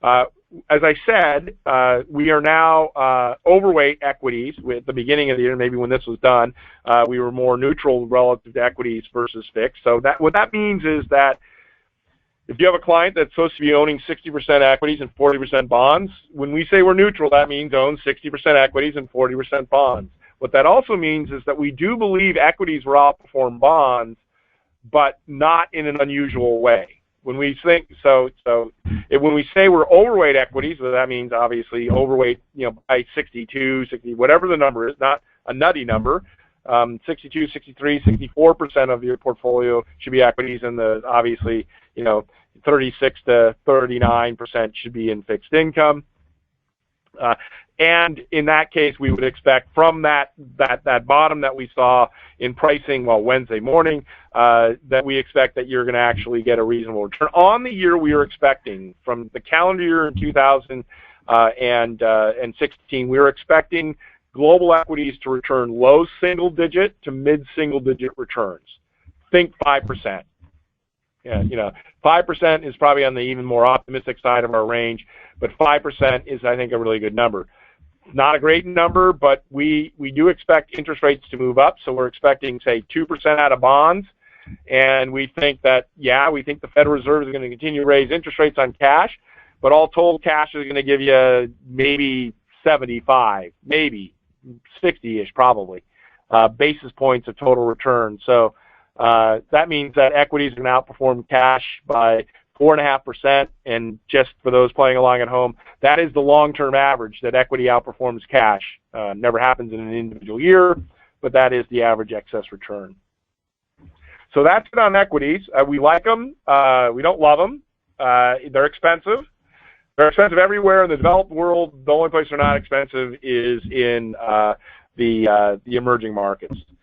As I said, we are now overweight equities. At the beginning of the year, maybe when this was done, we were more neutral relative to equities versus fixed. So what that means is that if you have a client that's supposed to be owning 60% equities and 40% bonds, when we say we're neutral, that means own 60% equities and 40% bonds. What that also means is that we do believe equities will outperform bonds, but not in an unusual way. When we think when we say we're overweight equities, well, that means obviously overweight, by 62, 60, whatever the number is, not a nutty number. 62, 63, 64% of your portfolio should be equities, and obviously 36 to 39% should be in fixed income. And in that case, we would expect from that bottom that we saw in pricing, Wednesday morning, that we expect that you're going to actually get a reasonable return. On the year we are expecting, from the calendar year in 2016, we were expecting global equities to return low single-digit to mid-single-digit returns. Think 5%. 5% is probably on the even more optimistic side of our range, but 5% is, I think, a really good number. Not a great number, but we do expect interest rates to move up, so we're expecting, say, 2% out of bonds, and we think the Federal Reserve is going to continue to raise interest rates on cash, but all told, cash is going to give you maybe 75, maybe 60-ish probably, basis points of total return. So that means that equities are going to outperform cash by 4.5%, and just for those playing along at home, that is the long-term average, that equity outperforms cash. Never happens in an individual year, but that is the average excess return. So that's it on equities. We like them. We don't love them. They're expensive. They're expensive everywhere in the developed world. The only place they're not expensive is in the emerging markets.